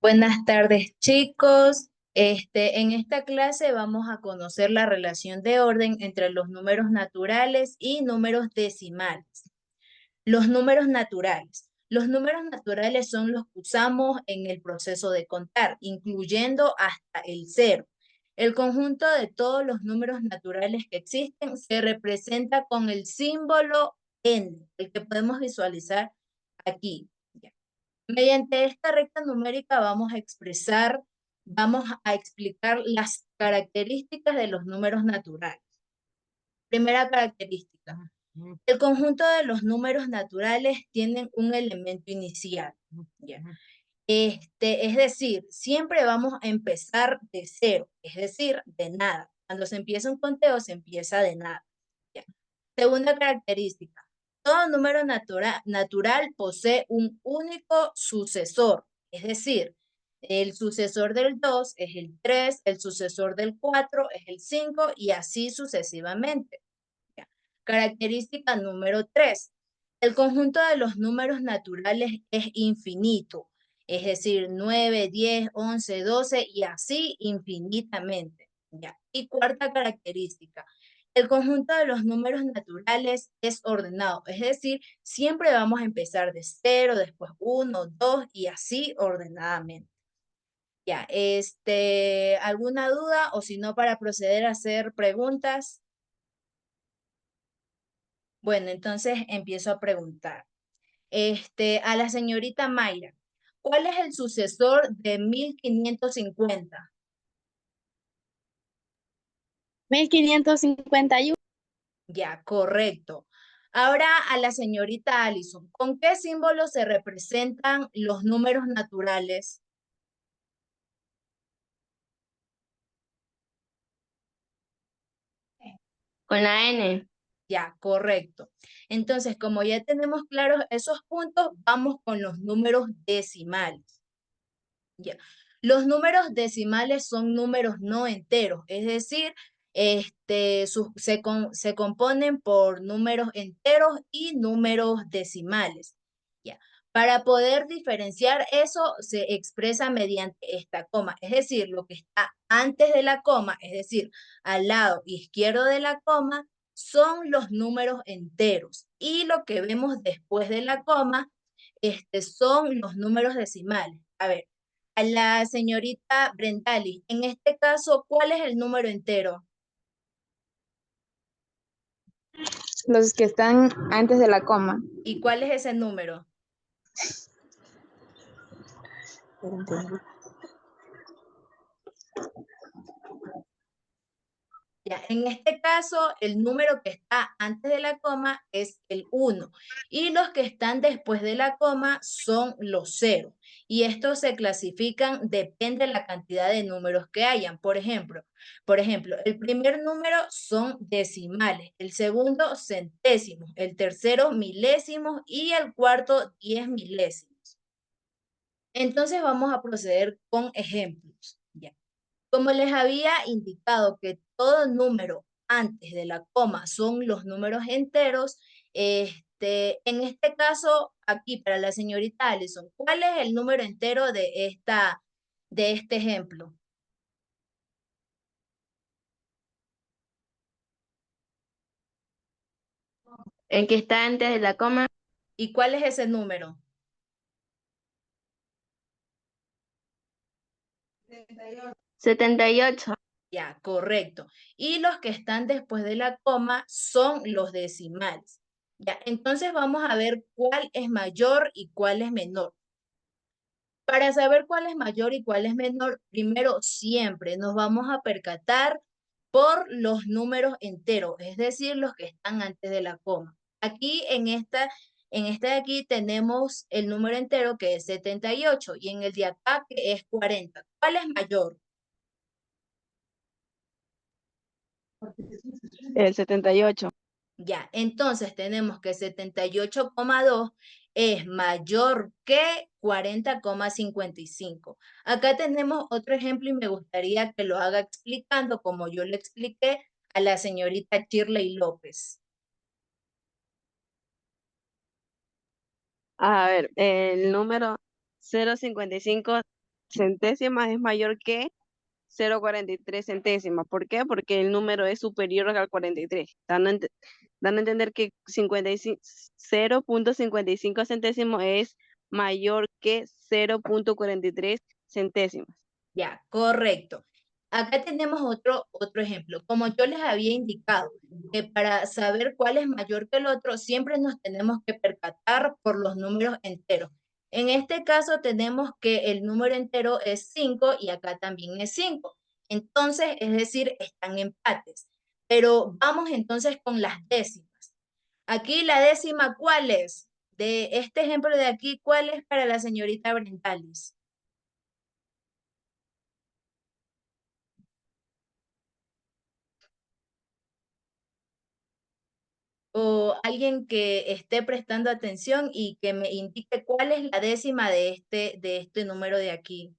Buenas tardes, chicos. En esta clase vamos a conocer la relación de orden entre los números naturales y números decimales. Los números naturales. Los números naturales son los que usamos en el proceso de contar, incluyendo hasta el cero. El conjunto de todos los números naturales que existen se representa con el símbolo n, el que podemos visualizar aquí. Mediante esta recta numérica vamos a explicar las características de los números naturales. Primera característica. El conjunto de los números naturales tienen un elemento inicial. ¿Ya? Es decir, siempre vamos a empezar de cero, es decir, de nada. Cuando se empieza un conteo, se empieza de nada. ¿Ya? Segunda característica. Todo número natural posee un único sucesor, es decir, el sucesor del 2 es el 3, el sucesor del 4 es el 5 y así sucesivamente. ¿Ya? Característica número 3. El conjunto de los números naturales es infinito, es decir, 9, 10, 11, 12 y así infinitamente. ¿Ya? Y cuarta característica. El conjunto de los números naturales es ordenado, es decir, siempre vamos a empezar de 0, después 1, 2 y así ordenadamente. Ya, ¿alguna duda o si no para proceder a hacer preguntas? Bueno, entonces empiezo a preguntar. A la señorita Mayra, ¿cuál es el sucesor de 1550? 1551. Ya, correcto. Ahora a la señorita Allison, ¿con qué símbolo se representan los números naturales? Con la N. Ya, correcto. Entonces, como ya tenemos claros esos puntos, vamos con los números decimales. Ya. Los números decimales son números no enteros, es decir, se componen por números enteros y números decimales. Ya. Para poder diferenciar eso, se expresa mediante esta coma, es decir, lo que está antes de la coma, es decir, al lado izquierdo de la coma, son los números enteros y lo que vemos después de la coma, son los números decimales. A ver, a la señorita Brendali, en este caso, ¿cuál es el número entero? Los que están antes de la coma. ¿Y cuál es ese número? Ya, en este caso, el número que está antes de la coma es el 1 y los que están después de la coma son los 0. Y estos se clasifican, depende de la cantidad de números que hayan. Por ejemplo, el primer número son decimales, el segundo centésimos, el tercero milésimos y el cuarto 10 milésimos. Entonces vamos a proceder con ejemplos. Ya. Como les había indicado que todo número antes de la coma son los números enteros, en este caso, aquí para la señorita Allison, ¿cuál es el número entero de este ejemplo? El que está antes de la coma. ¿Y cuál es ese número? 78. Ya, correcto. Y los que están después de la coma son los decimales. Ya, entonces vamos a ver cuál es mayor y cuál es menor. Para saber cuál es mayor y cuál es menor, primero siempre nos vamos a percatar por los números enteros, es decir, los que están antes de la coma. Aquí en este de aquí tenemos el número entero que es 78 y en el de acá que es 40. ¿Cuál es mayor? El 78. Ya, entonces tenemos que 78,2 es mayor que 40,55. Acá tenemos otro ejemplo y me gustaría que lo haga explicando como yo le expliqué a la señorita Shirley López. A ver, el número 055 centésimas es mayor que 0,43 centésimas. ¿Por qué? Porque el número es superior al 43. Dando a entender que 0,55 centésimos es mayor que 0,43 centésimas. Ya, correcto. Acá tenemos otro ejemplo. Como yo les había indicado, que para saber cuál es mayor que el otro, siempre nos tenemos que percatar por los números enteros. En este caso tenemos que el número entero es 5 y acá también es 5. Entonces, es decir, están empates. Pero vamos entonces con las décimas. Aquí la décima, ¿cuál es? De este ejemplo de aquí, ¿cuál es para la señorita Brentalis? O alguien que esté prestando atención y que me indique cuál es la décima de este número de aquí.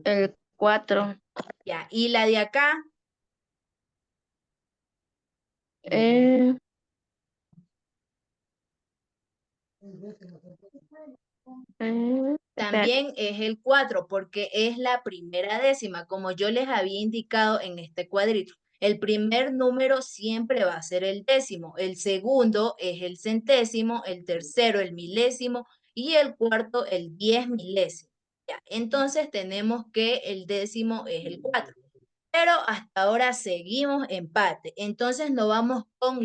El 4. Ya, y la de acá, Eh, espérate. también es el 4 porque es la primera décima, como yo les había indicado en este cuadrito. El primer número siempre va a ser el décimo, el segundo es el centésimo, el tercero el milésimo y el cuarto el 10 milésimo. Ya, entonces tenemos que el décimo es el 4. Pero hasta ahora seguimos empate. Entonces nos vamos con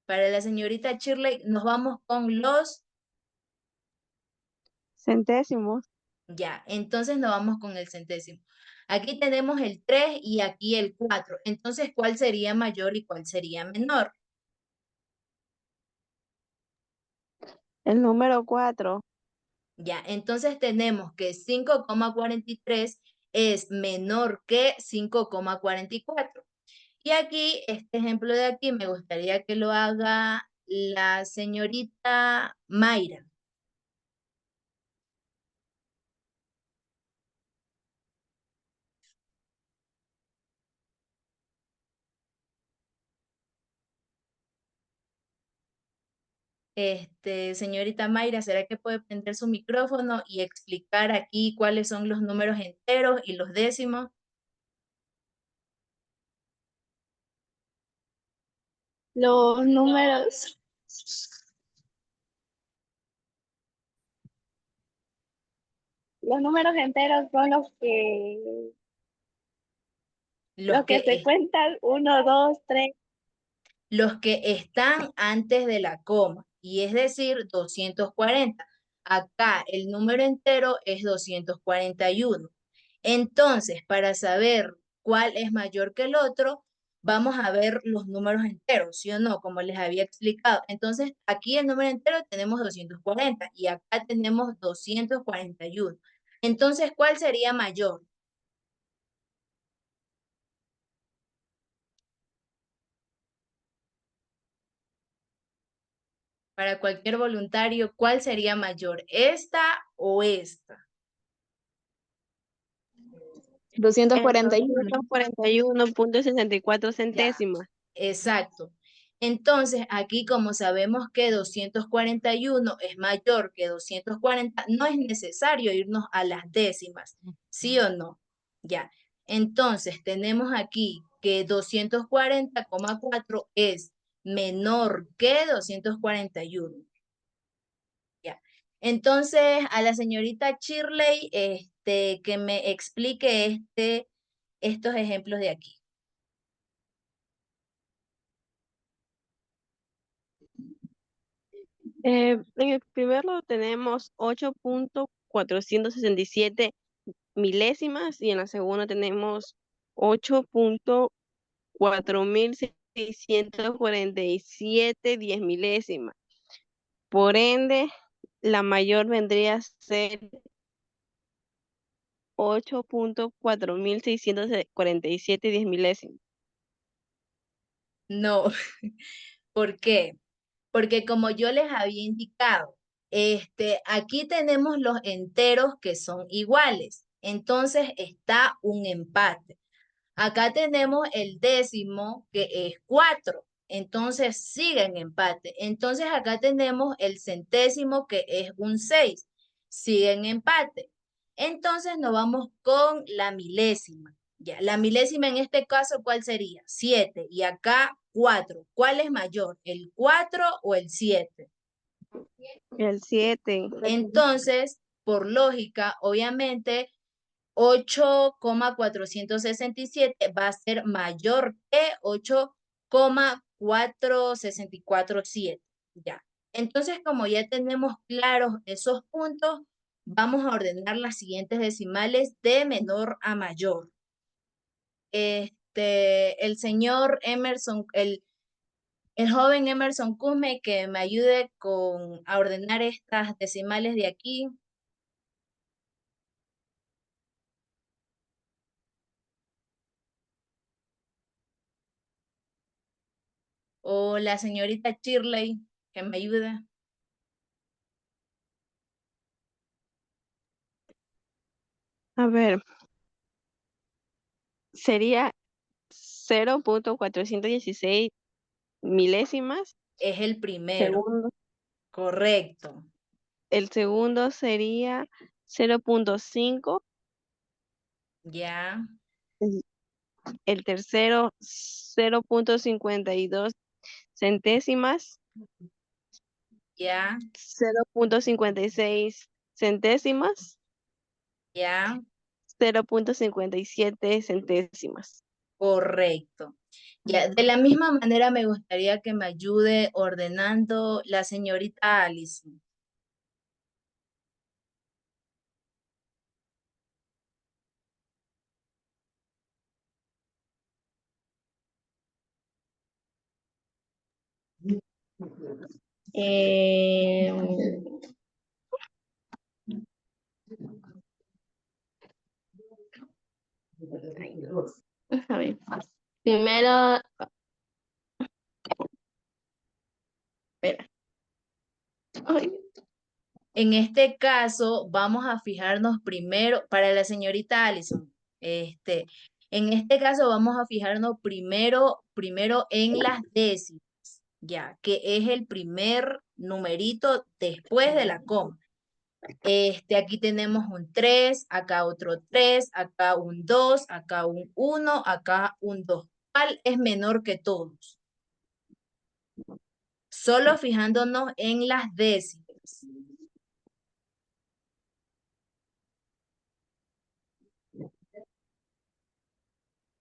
para la señorita Shirley, nos vamos con Centésimos. ya, entonces nos vamos con el centésimo. Aquí tenemos el 3 y aquí el 4. Entonces, ¿cuál sería mayor y cuál sería menor? El número 4. Ya, entonces tenemos que 5,43 es menor que 5,44. Y aquí, este ejemplo de aquí, me gustaría que lo haga la señorita Mayra. Señorita Mayra, ¿será que puede prender su micrófono y explicar aquí cuáles son los números enteros y los décimos? Los números, los números enteros son Los los que se que, cuentan, 1, 2, 3. los que están antes de la coma, y es decir, 240. Acá el número entero es 241. Entonces, para saber cuál es mayor que el otro, vamos a ver los números enteros, ¿sí o no? Como les había explicado. Entonces, aquí el número entero tenemos 240 y acá tenemos 241. Entonces, ¿cuál sería mayor? Para cualquier voluntario, ¿cuál sería mayor? ¿Esta o esta? El 241. 241,64 Ya, centésimas. exacto. Entonces, aquí como sabemos que 241 es mayor que 240, no es necesario irnos a las décimas, ¿sí o no? Ya. Entonces, tenemos aquí que 240,4 es menor que 241. Ya. Entonces, a la señorita Shirley, que me explique estos ejemplos de aquí. En el primero tenemos 8,467 milésimas y en la segunda tenemos 8,4647 10 milésimas. Por ende, la mayor vendría a ser 8,4647 10 milésimas. No, ¿por qué? Porque como yo les había indicado, aquí tenemos los enteros que son iguales. Entonces está un empate. Acá tenemos el décimo, que es 4. Entonces sigue en empate. Entonces acá tenemos el centésimo, que es un 6. Sigue en empate. Entonces nos vamos con la milésima. Ya, la milésima en este caso, ¿cuál sería? 7. Y acá 4. ¿Cuál es mayor? ¿El 4 o el 7? El 7. Entonces, por lógica, obviamente, 8,467 va a ser mayor que 8,4647. Ya. Entonces, como ya tenemos claros esos puntos, vamos a ordenar las siguientes decimales de menor a mayor. El señor Emerson, el joven Emerson Cusme, que me ayude a ordenar estas decimales de aquí. O la señorita Shirley, que me ayude. A ver, sería 0.416 milésimas. Es el primero. Segundo. Correcto. El segundo sería 0.5. Ya, El tercero, 0.52 centésimas. ya, 0.56 centésimas. ya. 0.57 centésimas. Correcto. Ya, de la misma manera me gustaría que me ayude ordenando la señorita Alison. Eh, a ver, primero, espera. Ay, En este caso, vamos a fijarnos primero, para la señorita Allison, en este caso vamos a fijarnos primero en las décimas, ya, que es el primer numerito después de la coma. Aquí tenemos un 3, acá otro 3, acá un 2, acá un 1, acá un 2. ¿Cuál es menor que todos? Solo fijándonos en las décimas.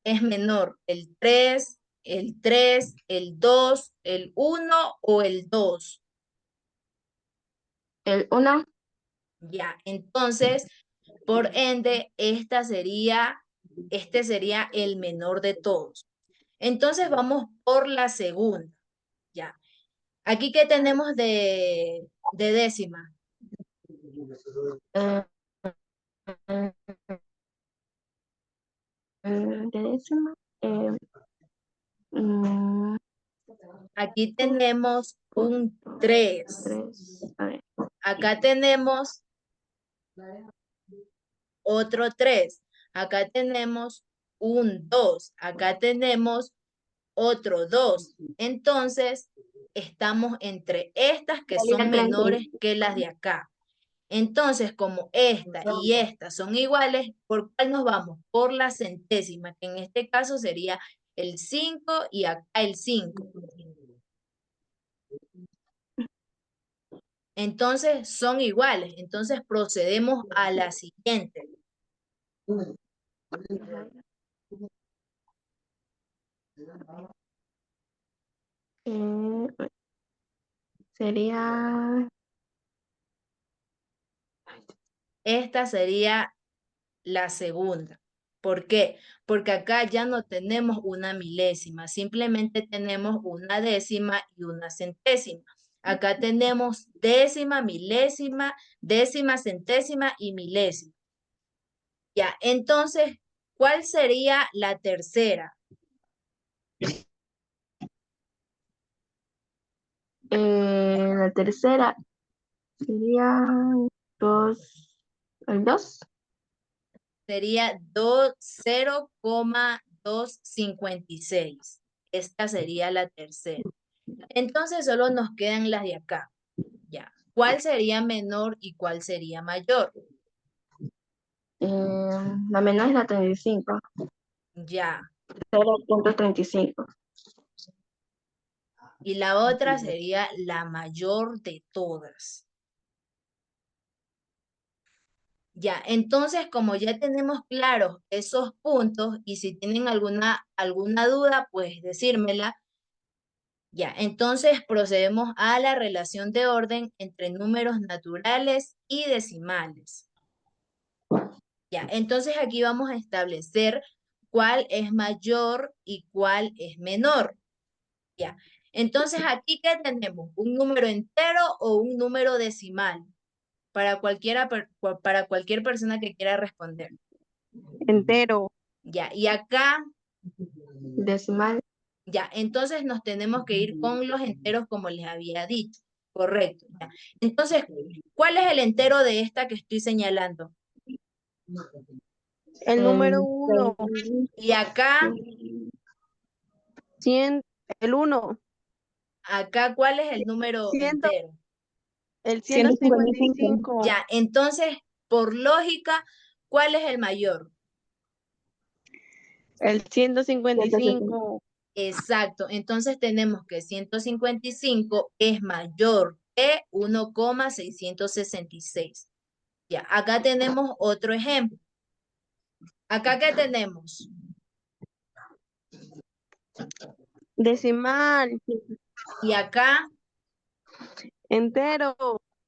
Es menor el 3, el 2, el 1 o el 2. el 1, Ya, entonces, por ende, este sería el menor de todos. Entonces vamos por la segunda. Ya. Aquí que tenemos de décima. eh, de décima, mm, Aquí tenemos un 3. 3, a ver, Acá tenemos otro 3. Acá tenemos un 2. Acá tenemos otro 2. Entonces, estamos entre estas que sería son 35. menores que las de acá. Entonces, como esta y esta son iguales, ¿por cuál nos vamos? Por la centésima, que en este caso sería el 5 y acá el 5. Entonces, son iguales. Entonces, procedemos a la siguiente. Eh, sería, Esta sería la segunda. ¿Por qué? Porque acá ya no tenemos una milésima, simplemente tenemos una décima y una centésima. Acá tenemos décima, milésima, décima, centésima y milésima. Ya, entonces, ¿cuál sería la tercera? la tercera sería 2, el 2, Sería 0,2. 256. Esta sería la tercera. Entonces solo nos quedan las de acá. Ya. ¿Cuál sería menor y cuál sería mayor? La menor es la 35. Ya. 0.35. Y la otra sería la mayor de todas. Ya, entonces como ya tenemos claros esos puntos y si tienen alguna duda, pues decírmela. Ya, entonces procedemos a la relación de orden entre números naturales y decimales. Ya, entonces aquí vamos a establecer cuál es mayor y cuál es menor. Ya, entonces aquí ¿qué tenemos? ¿Un número entero o un número decimal? Para para cualquier persona que quiera responder. Entero. Ya, y acá, Decimal. ya, entonces nos tenemos que ir con los enteros como les había dicho. Correcto. Ya. Entonces, ¿cuál es el entero de esta que estoy señalando? El número 1. Y acá, 100. El 1. ¿cuál es el número 100. entero? El 155. 155. Ya, entonces, por lógica, ¿cuál es el mayor? El 155. Exacto, entonces tenemos que 155 es mayor que 1,666. Ya, acá tenemos otro ejemplo. Acá ¿qué tenemos? Decimal. Y acá, Entero.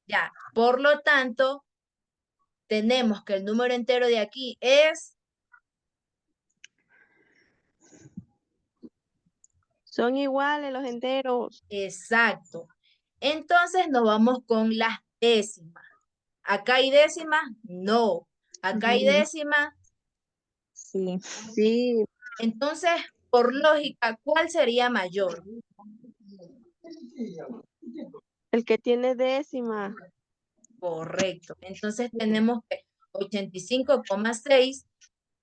ya, por lo tanto, tenemos que el número entero de aquí es, Son iguales los enteros. exacto. Entonces nos vamos con las décimas. ¿Acá hay décimas? No. ¿Acá hay décimas? Sí. Sí. Entonces, por lógica, ¿cuál sería mayor? El que tiene décima. Correcto. Entonces tenemos que 85,6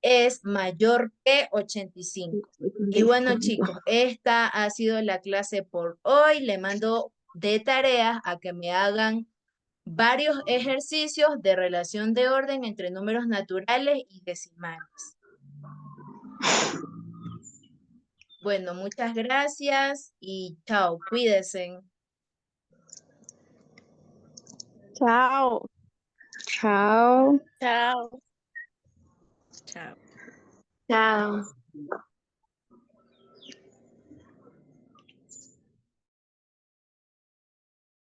es mayor que 85. Y bueno, chicos, esta ha sido la clase por hoy. Le mando de tareas a que me hagan varios ejercicios de relación de orden entre números naturales y decimales. Bueno, muchas gracias y chao, cuídense. Chao. Chao. Chao. Chao. Chao.